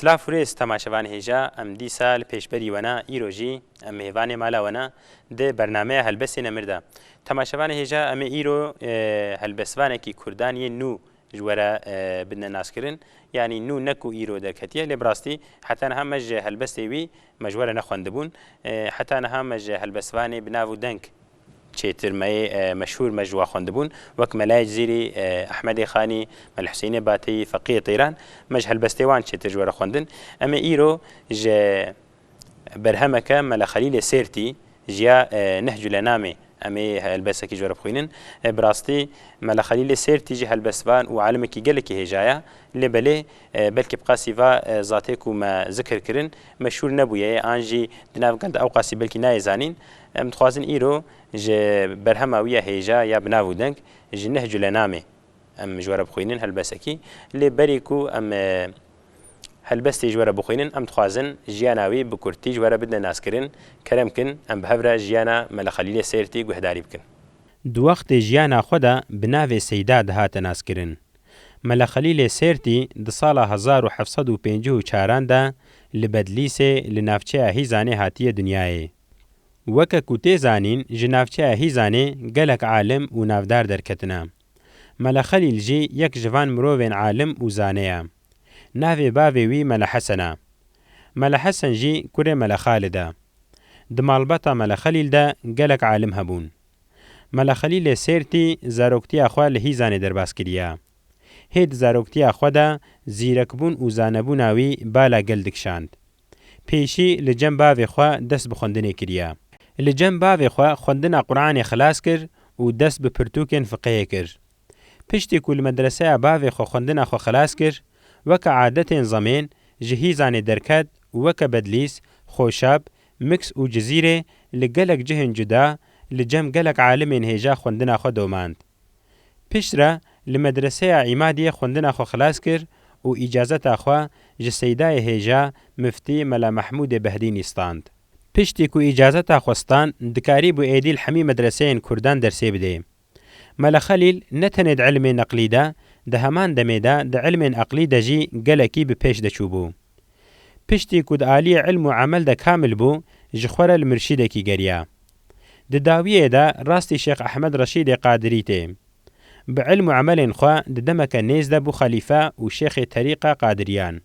سلاف ریز تماشاوان هیجا ام دی سال پیشبری ونا ایروجی ام هیوان مالا ونا ده برنامه هلبسی نمرده تماشاوان هیجا ام ایرو هلبسوانه کی کردانی نو جوره بدنا ناس کرن يعني نو نكو إيرو دركتيه لبراستي حتى أنا همج هالبستيوي مجورة نخوندبون حتى أنا همج هالبسواني بنافو دنك تشيتر ماي مشهور مجوا خوندبون وك ملاج زيري أحمد خاني مال حسين باتي فقيه طيران مج هالبستيوان تشيتر جوره خوندن أما إيرو ج برهمك مال خليل سيرتي جيا نهج لنامي أمي هالبسة كي جورب خوينن براستي مال خليل سيرتي جي هالبسبان وعالم كي قالك هجايا اللي بلي بلكي بقاسيفا ذاتك وما ذكر كرن مشهور نبويا أنجي دناف قند أو قاسي بلكي نايزانين متخوازن إيرو جي برهماوية هجا يا بنافو دنك جي نهج لنامي أم جورب خوينن هالبسة كي اللي بريكو أم هلبستی جواره بخوینن ام تخوازن جیاناوی بکرتی جواره بدنا ناس کرن کرم کن ام بهفره جیانا ملخلیل سیرتی گهداری بکن. دو وقت جیانا خدا بناو سیداد هات ناس کرن. ملخلیل سیرتی د سال 1754 دا لبدلیس لنافچه هیزانه هاتی دنیای. وک کوته زانین جنافچه هیزانه گلک عالم و نافدار درکتنا. ملخلیل جی یک جوان مروین عالم و زانه. ناوی باوی وی مل حسنه. مل حسن جی کوره مل خالده. دمالبتا مل خلیل ده گلک عالم هبون. مل خلیل سیرتی زاروکتی اخوا لهیزانه در باس کریا. هید زاروکتی اخوا ده زیرکبون و زانبوناوی بالا گلدکشاند. پیشی لجم باوی خوا دست بخوندنه کریا. لجم باوی خوا خوندن قرآن خلاص کر و دست بپرتوکن فقه کر. پشتی کل مدرسه باوی خوا خوندن خوا خلاص کر وک عادت زمین جهیزان درکد وک بدلیس خوشاب مکس و جزیره لگلک جهن جدا لجم گلک عالم هجا خوندنا خو دوماند. پشتره لمدرسه عمادی خوندنا خو خلاص کر و اجازت اخوا جسیدای هجا مفتی ملا محمود بهدین استاند. پشتی کو اجازت اخوستان دکاری بو ایدیل حمی مدرسه کردان درسی بده. ملا خلیل نتند علم نقلی ده ده همان دمیده ده علم عقلی ده جی گلکی به پیش ده چوبو. پشتی کود عالی علم و عمل ده کامل بو جخور المرشیده کی گریا. ده داویه ده راست شیخ احمد رشید قادری ته. به علم و عمل خواه ده دمک نیز ده بو خلیفه و شیخ طریق قادریان.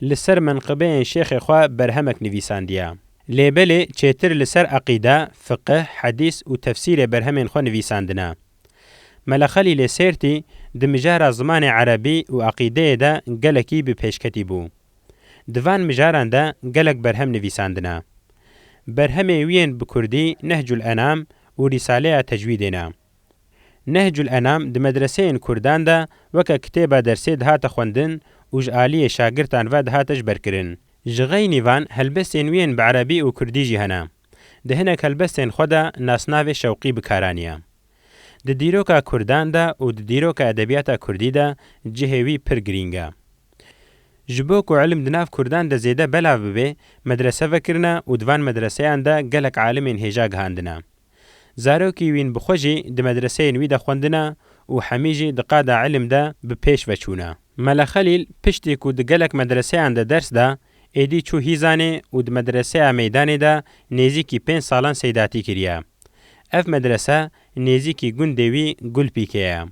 لسر منقبه شیخ خواه برهمک نویساندیا. لیبل چیتر لسر عقیده، فقه، حدیث و تفسیر برهم خواه نویساندنا. ملخلیل سیرتی دمجار زمان عربی و عقیده ده گلکی به پیشکتی بو. دوان مجاران ده گلک برهم نویساندنا. برهم وین بکردی نهج الانام و رساله تجویدنا. نهج الانام ده مدرسه کردان ده وکا کتاب درسی ده هات خوندن و جعالی شاگرتان و ده هاتش برکرن. جغی نیوان هلبستین وین بعربی و کردی جهنا. ده هنک هلبستین خدا ناسناو شوقی بکارانیا. د دیروکا کردان ده او د دیروکا ادبیاتا کردی ده جهوی پر گرینگا. جبوک و علم دناف کردان ده زیده بلاو ببه مدرسه وکرنا و دوان مدرسه آن ده گلک عالم هجا گهاندنا. زاروکی وین بخوشی ده مدرسه نوی ده خوندنا و حمیجی ده قاده علم ده بپیش وچونا. ملا خلیل پشتی که ده گلک مدرسه آن ده درس ده ایدی چو هیزانه و ده مدرسه میدان ده نیزی کی 5 سالان سیداتی کریا. اف مدرسه نیزی کی گندوی گل پیکه.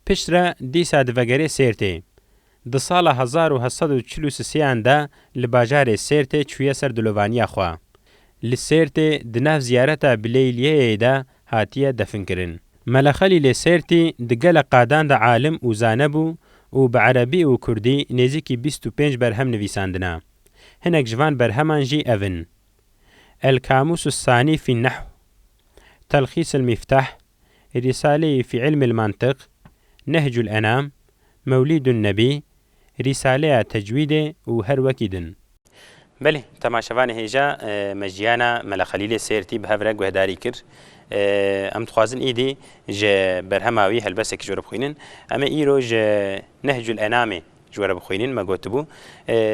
پشتره دیسا دوگره سیرته. ده سال 1743 ده لباجار سیرته چویه سر دلوانی خواه. لسیرته دناف زیارتا بلیلیه ده هاتیه دفن کرن. ملخلی سیرتی دگل قادان ده عالم و زانبو و بعربی و کردی نیزی کی 25 برهم نویساندنا. هنک جوان برهمان جی اوین. الكاموس الثاني في النحو. تلخيص المفتاح. رسالة في علم المنطق. نهج الأنام. مولد النبي. رسالة تجويد وهروكيدن. بله تماشاوان هیجا مجیانا ملخلیل سیرتی به هفرق وهداری کر ام تخوازن ایدی جه برهماوی هلبسه که جورب خوینن اما ایرو جه نهج الانام جورب خوینن ما گوتبو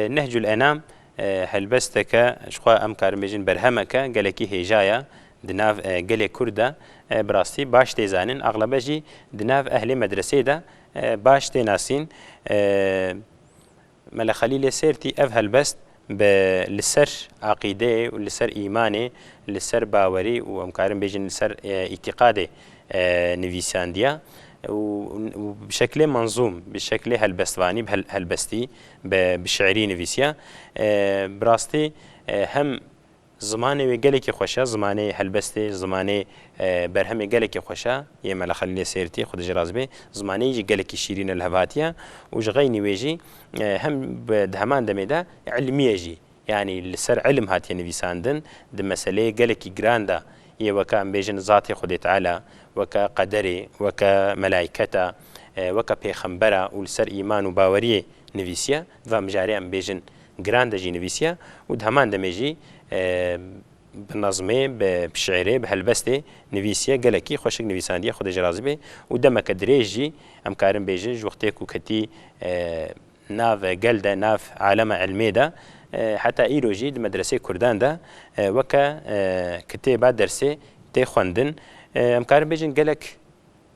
نهج الانام هلبسته که شخوا ام کارم بجن برهمه که گلکی هیجایا دناف گل کرده براستی باش تیزانن اغلبه جی دناف اهل مدرسه ده باش تیناسین مەلا خەلیلێ سێرتی ئەڤ هەلبەست لەسەر عقیدەیە و لەسەر ئیمانێ لەسەر باوەری و ئەمکارم بێژن لەسەر ئیتیقادێ نویساندیە وبشكل منظوم بشكل هلبستواني هلبستي بشعري نويسيا براستي هم زمانه وقالك خوشا زمانه هلبستي زمانه برهم قالك خوشا يما لخلي سيرتي خد جرازبي زمانه يجي قالك شيرين الهباتيا وجغيني ويجي هم بدهمان دميدا علميه جي يعني لسر علم هاتي نويساندن د مساله قالك جراندا يوكا بيجن ذاتي خدي تعالى وكا قدري وكا ملائكتا وكا بيخمبرا ولسر إيمان وباوريه نويسيا ومجاري أم بيجن جراندجي نويسيا ودهمان دمجي بنظمي بشعري بهالبستي نويسيا قالكي خوشك نويساندية خد جرازبي ودمك دريجي أم كارم بيجن جوختيكو كتي ناف قلدا ناف عالم علمي دا حتى إيروجي مدرسة كردان دا وكا كتابات درسي تي خوندن ام كارم بيجن قالك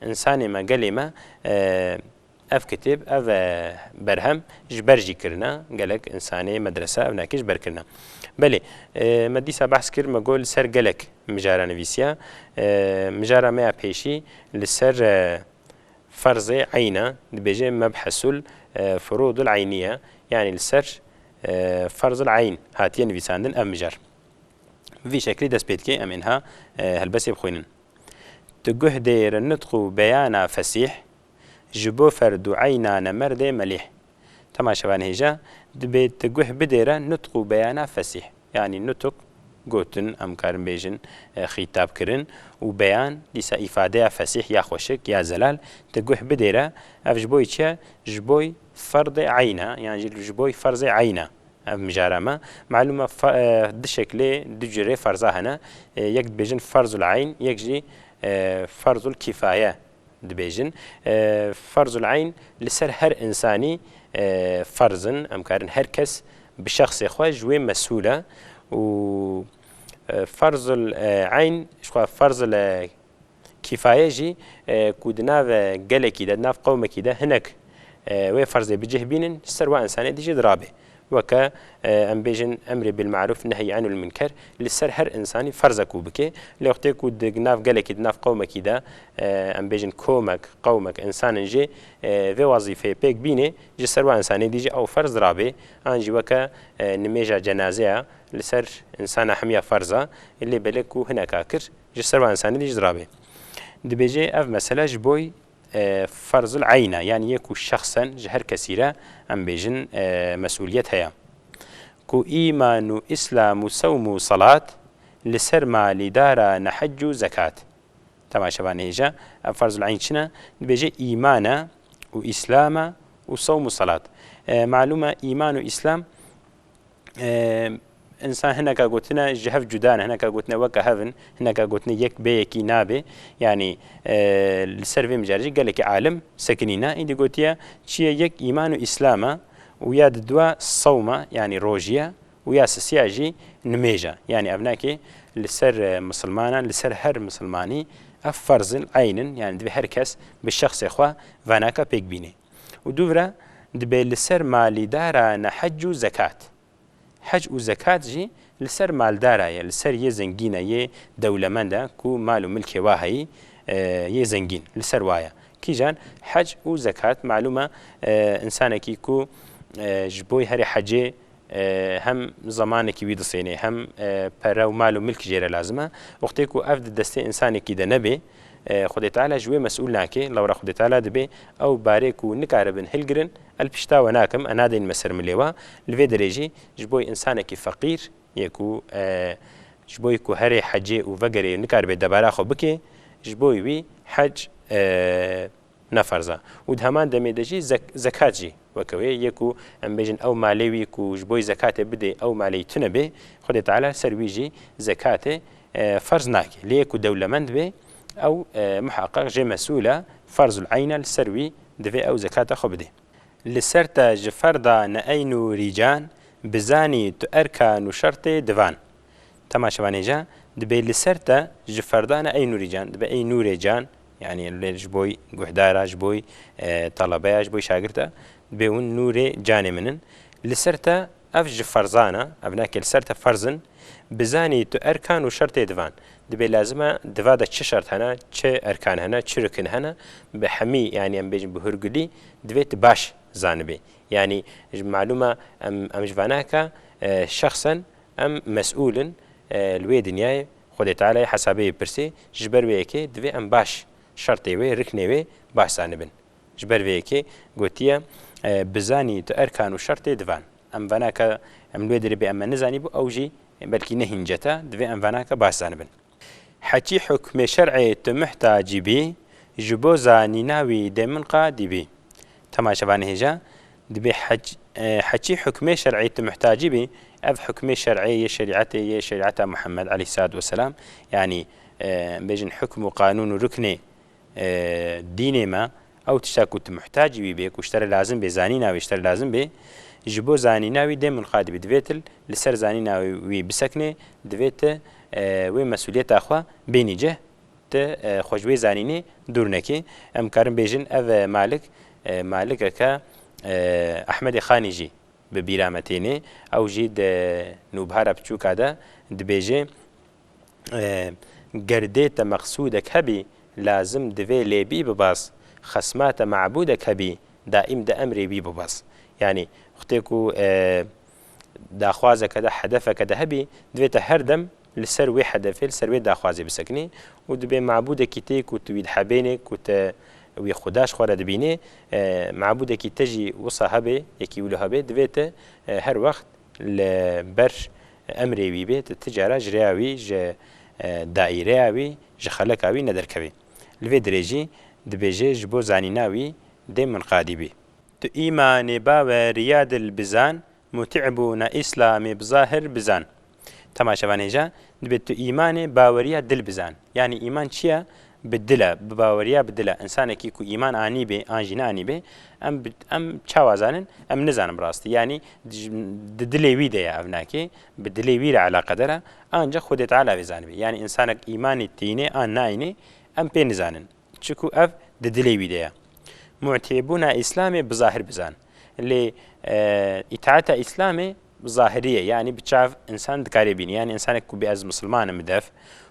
انساني ما قالي ما اف كتاب اف برهم جبرجي كرنا قالك انساني مدرسه او ناكيش بركرنا بلي مديسا بحث كر ما قول سر قالك مجارة نفيسيا مجارة ما بيشي لسر فرض عينه بيجي مبحث الفروض العينيه يعني لسر فرض العين هاتين نفيساندن ام مجار في شكل دس بيتكي ام انها هلبس بخوينن تجه دير النطق بيانا فسيح جبو فرد عينا نمرد مليح تما شبان هيجا دبيت تجه بدير نطق بيانا فسيح يعني نطق قوتن ام كارم بيجن خطاب كرن وبيان لسا إفادة فسيح يا خوشك يا زلال تجه بدير اف جبوي تشا جبوي فرض عينا يعني جبوي فرض عينا مجارمة معلومة دشكل دجري فرضها هنا يكد بيجن فرض العين يكجي فرض الكفاية دبيجن فرض العين لسر هر إنساني فرضن أمكارن هر كس بشخص إخوة جوي مسؤولة و فرض العين شخوا فرض الكفاية جي كودناف قلقي دا ناف قومكي دا هناك وي فرض بجه بينن سر وإنساني ديجي درابي وكا ام بيجن امر بالمعروف نهي عن المنكر لسر هر انساني فرزكو بكي لوقتي كود ناف قالك ناف قومك دا ام بيجن كومك قومك انسان جي في وظيفه بيك بيني جسر وانساني ديجي او فرز رابي انجي وكا نميجا جنازه لسر انسان حميه فرزه اللي بلكو هنا كاكر جسر وانساني ديجي رابي دبيجي اف مساله جبوي فرض العينة يعني يكو شخصا جهر كثيرة أم بيجن مسؤوليتها كو إيمان إسلام صوم صلاة لسر ما لدارة نحج زكاة تمام شبان هيجا فرض العين شنا بيجي إيمان وإسلام وصوم صلاة معلومة إيمان وإسلام إنسان هناك قلتنا جهف جدان هناك قلتنا وكا هفن هناك قلتنا يك بيكي نابي يعني السرفي مجارجي قال لك عالم سكنينا إندي قلتيا شيء يك إيمان وإسلام وياد الدواء الصومة يعني روجيا ويا سياجي نميجا يعني أبناكي لسر مسلمانا لسر هر مسلماني أفرز عين يعني دبي هركس بالشخص إخوة فاناكا بيك بيني ودورا دبي لسر مالي دارا نحج زكاة حج و زكاة جي لسر مالدارا يا لسر يزنجينا يه دولمندا كو مالو ملكي واهي يزنجين لسر وايا كيجان حج و زكاة معلومة إنسانكي كو جبوي هري حجي هم زمانكي بيد صيني هم برا ومالو ملك جيرا لازمة وقتيكو أفد دستي إنسانكي دا نبي خدي تعالى جوي مسؤول ناكي لو را خدي تعالى دبي او باريكو نكاربن هلجرن البشتا وناكم انا دين مسر مليوا الفي دريجي جبوي انسانكي فقير يكو جبوي كو هري حجي وفقري نكارب دبارا خو بكي جبوي وي حج نفرزا ودهمان دمي دجي زكاة جي وكوي يكو ام بيجن او ماليوي كو جبوي زكاة بدي او مالي تنبي خدي تعالى سرويجي زكاة فرز ناكي ليكو دولمند بي أو محقق جي مسؤولة فرض العين السروي دفي أو زكاة خبده لسرتا جفردا نأينو ريجان بزاني تأركا نشرت دفان تما شوانيجا دبي لسرتا جفردا نأينو ريجان دبي أي نور ريجان يعني اللي جبوي قحدارا جبوي طلبايا جبوي شاقرتا دبي ون نور جاني منن لسرتا اف ج فرزانه ابناك لسرتا فرزن بزانی تو ارکان و شرط دوان دبی لازمه دوا دا چه شرط هنه چه ارکان هنه چه رکن هنه به همی یعنی ام بیجن بهرگلی دویت باش زانبه یعنی معلومه ام جوانه که شخصا ام مسئولا الوی دنیای خود تعالی حسابه برسی جبر وی که دوی ام باش شرطی وی رکنی وی باش زانبن جبر وی که گوتیه بزانی تو ارکان و شرط دوان ام وانا که ام الوی دری به ام نزانی بو اوجی بلكي نهنجتا دوی انفاناك باسان بن حكي حكم شرعي تمحتاجي بي جبو زاني ناوي دمن قادي بي تماشا باني هجا دبي حكي حكم شرعي تمحتاجي بي اف حكم شرعي شريعتي شريعة محمد عليه الصلاة والسلام يعني بيجن حكم وقانون ركني ديني ما او تشاكو تمحتاجي بي بيك واشترى لازم بي زاني ناوي اشترى لازم بي جبو زانی ناوی دم القادی بدویتل لسر زانی ناوی وی بسکنه دویت وی مسئولیت آخوا بینیجه ت خوشوی زانینی دور نکی ام کارم بیجن او مالک که احمد خانیجی به بیرامتینه او جید نوبهار بچو کادا دبیجه گردیت مقصودک هبی لازم دوی لیبی بباس خصمات معبودک هبی دائم دا امری بی بباس يعني اختيكو داخوازه كده هدفه كده هبي دويته هردم لسر وي هدفه لسر وي داخوازه بسكني ودبي معبوده كيتيك وتويد حبينك وي خداش خورد بيني معبوده كي تجي وصا هبي يكي ولو هبي دويته هر وقت لبر امري بي بيت التجاره جرياوي دائرياوي خلقاوي ندركوي الفيدريجي دبيجي جبو زانيناوي دائما قادي بي تو ایمان باوریاد البزان متعبون اسلام بظاهر بزان تماشا وانجا دبت تو ایمان باوریاد دل بزان یعنی ایمان چیه بدله باوریا بدله انسان کی کو ایمان انی به انجینا انی به ام چوازانن ام نزانم راستی یعنی دلی وی ده ابناکی بدلی وی علاقه داره انجا خود تعالی بزان به یعنی انسان ایمانی تینه ان ناینه ام په نزانن چکو اف دلی وی ده معتبون اسلام بظاهر بزان اللي اطاعت اسلام ظاهريه يعني بتشاف انسان دكاري يعني انسانك كو بأز مسلمان مدف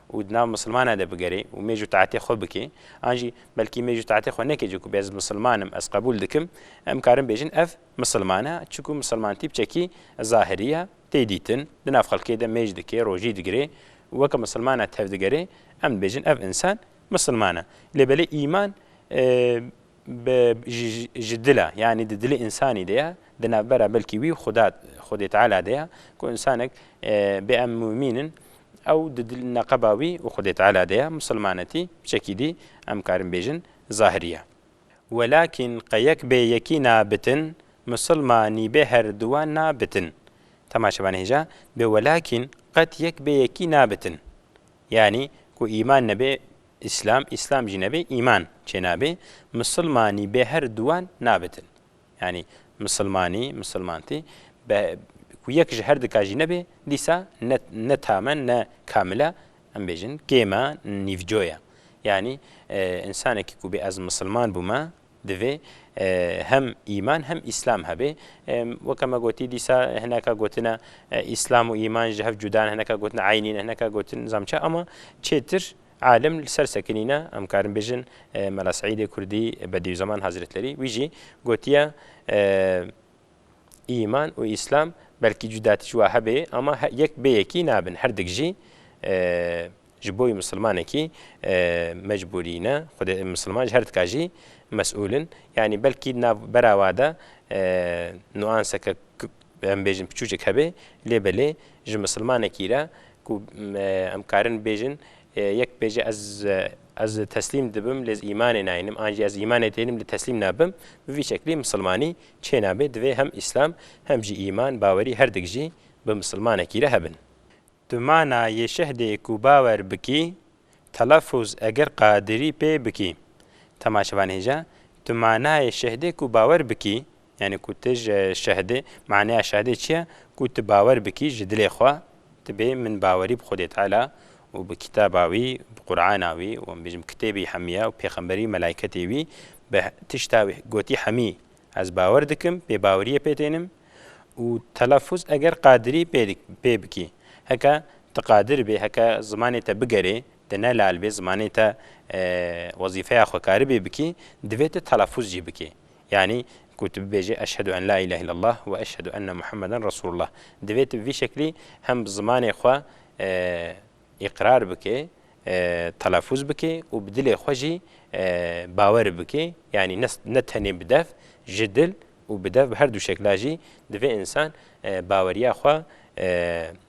ودنا مسلمان هذا بقري وميجو تعاتي خو بكي انجي بلكي ميجو تعاتي خو نكي جو بأز مسلمان اس قبول دكم ام كارم بيجن اف مسلمانه تشكو مسلمان تيب تشكي ظاهريه تيديتن دنا خلكي ده ميج دكي روجي دغري وك مسلمانه تف دغري ام بيجن اف انسان مسلمانه اللي بلي ايمان بجدله يعني ددل انساني ده دنا برا بلكي وي خدا تعالى ده كو انسانك بام مؤمن او ددل نقباوي وخدا تعالى ده مسلمانتي بشكل دي ام كارم بيجن ظاهريه ولكن قيك بيكينا بتن مسلماني بهر دوان بتن تماشا بانهجا ولكن قد يك بيكينا بتن يعني كو ايمان نبي اسلام جنبي ايمان جنبي مسلماني بهر دوان نابتن يعني مسلمانتي ويك جهر دكا جنبي ديسا نتامن كامله ام بيجن كيما نيفجويا يعني انسانك كو بأز مسلمان بما دفي هم ايمان هم اسلام هبه وكما قلت ديسا هناك قلتنا اسلام وايمان جهف جدان هناك قلتنا عينين هناك قلتنا زمشا اما تشتر عالم لسر سكنينه ام كارم بيجن ملا سعيد كردي بدي زمان حضرت لري ويجي قوتيا ايمان واسلام بلكي جدات شو هبه اما يك بيكي نابن هردك جي جبوي مسلمانكي مجبورين خد مسلمان هردك جي مسؤول يعني بلكي براواده نوانسك ام بيجن بچوجك هبه لبلي ج مسلمانكي را كو ام كارن بيجن یک بیجه از تسلیم دبم لز ایمان ناینم آنجی از ایمان تینم لتسلیم نابم به شکلی مسلمانی چه نابه دوی هم اسلام هم جی ایمان باوری هر دگجی به مسلمان کی رهبن تو معنا ی شهده کو باور بکی تلفظ اگر قادری په بکی تماشوان هجا تو معنا ی شهده کو باور بکی یعنی کو تج شهده معنی شهده چیه کو تو باور بکی جدل خو تبي من باوري بخود تعالی وبكتاباوي بقرآناوي وبيجم كتابي حمية وبيخمبري ملايكتي بتشتاوي قوتي حمي از باور دكم بباورية بيتينم و تلفظ اگر قادری پێ بکی هەکە تقادر بێ هەکە زمانێتە بگەرێ دەنەلال بێ زمانێتە وەزیفەیە خۆکاری بێ بکی دەبێتە تەلەفوزی بکێ یعنی كنت بيجي أشهد أن لا إله إلا الله وأشهد أن محمدا رسول الله دبيت في شكلي هم بزمان إخوة إقرار بكي تلفظ بكي وبدل خوجي باور بكي يعني نتهني بدف جدل وبدف بهردو شكلاجي دفي إنسان باوريا خوا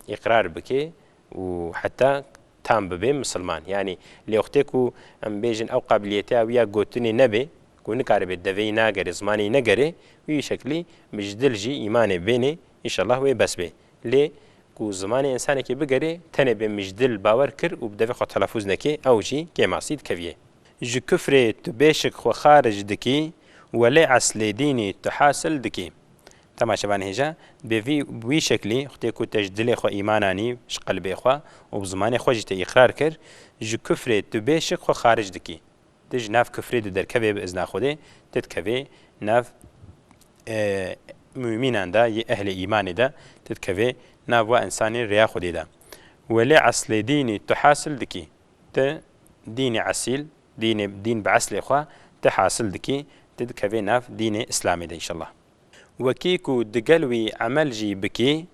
إقرار بكي وحتى تام ببي مسلمان يعني ليختكو أم بيجن أو قابليتها ويا قوتني نبي کو نکاره به دوی نگری زمانی نگری وی شکلی مجدل جی ایمان بینه انشالله وی بس به لی کو زمان انسانی که بگری تنه به مجدل باور کر و بدوی خود تلفظ نکی او جی که معصید کویه جو کفر تو بیشک خو خارج دکی ولی اصل دینی تو حاصل دکی تماشا بان هجا به وی شکلی خودی کو تجدل خو ایمانانی قلب خو و زمان خو جی اقرار کر جو کفر تو بیشک خو خارج دکی تج ناف كفري دركبه بإذن خده تتكبه ناف مؤمنان دا أهل إيمان دا تتكبه ناف وإنساني ريا خده دا ولي عصل ديني تحاصل دكي دين عسيل دين بعسل إخوة تحاصل دكي تتكبه ناف دين إسلامي دا إن شاء الله وكيكو دقلوي عمل جي بكي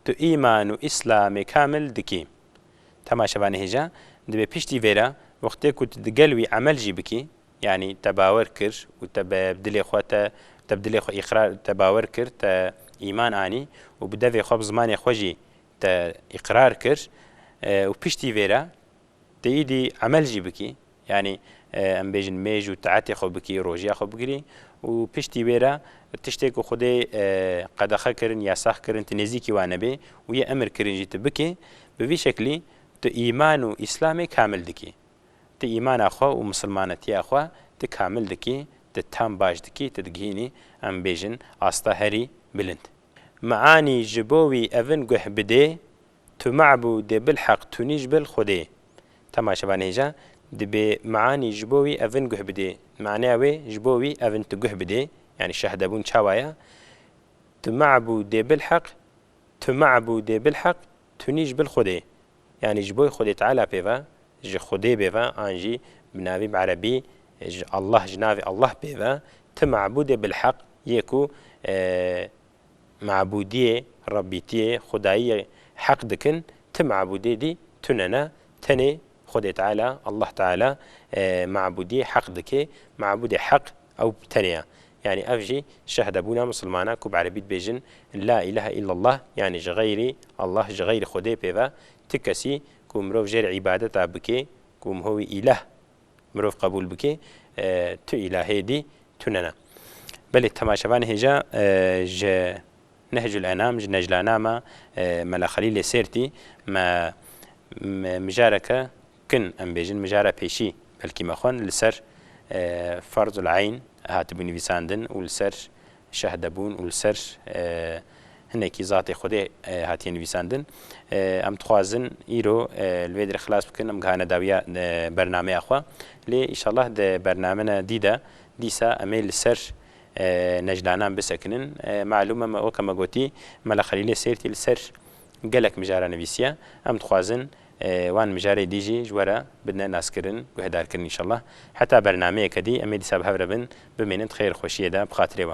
تو إيمان وإسلام كامل دكي تماشا بانه هجا دبي بيشتي فيرا وقتی که دگلوی عمل جی بکی یعنی تباور کر و تبدیل خواته تبدیل خو اقرار تباور کر تا ایمان آنی و بدوی خواب زمانی خوجی تا اقرار کر و پشتی ویرا تیدی عمل جی بکی یعنی ام بیجن میج و تعاتی خو بکی روجیا خو بگیری و پشتی ویرا تشتی که خودی قدخه کرن یا سخ کرن تنزیکی وانه بی و یه امر کرن جی تبکی به شکلی تو ایمان و اسلام کامل دکی ت إيمان أخوا ومسلمانتي أخوا تكامل دكي تتام باش دكي تدقيني أم بيجن أستا هري بلند معاني جبوي أفن قح بدي تمعبو دي بالحق تنيج بالخدي تماشا بانيجا دبي معاني جبوي أفن قح بدي معناوي جبوي أفن تقح بدي يعني شهدبون شوايا تمعبو دي بالحق تنيج بالخدي يعني جبوي خدي تعالى بيفا جي خدي بيفا أنجي بنابي بعربي الله جنابي الله بيفا تمعبود بالحق يكو معبودية ربيتية خداية حق دكن تمعبودي دي تننا تني خدي تعالى الله تعالى معبودية حق دكي معبودي حق أو تنيا يعني أفجي شهد أبونا مسلمانا كوب عربيت بيجن لا إله إلا الله يعني جغيري الله جغير خدي بيفا تكسي كو مروف جير عبادتا بكي كو هو إله مروف قبول بكي تو إلهي دي تننا بل التماشبان هجا نهج الأنام نهج الأنام ملا خليل سيرتي ما مجاركة كن أم بيجن مجارة بيشي بلكي مخون لسر فرض العين هاتبوني بيساندن ولسر شهدبون ولسر هناكي ذاتي خدي هاتين بيساندن ام تخوازن ايرو الفيدر خلاص بكن ام كان داويا برنامج اخوا لي ان شاء الله ده برنامجنا ديسا اميل سر نجدانان بسكنن معلومه ما او كما قلتي ملا خليل سيرتي السر قالك مجارة نبيسيا ام تخوازن وان مجاري ديجي جوارا بدنا ناس كرن وهدار كرن ان شاء الله حتى برنامج كدي امي ديسا بهبربن بمينت خير خوشيه ده بخاطري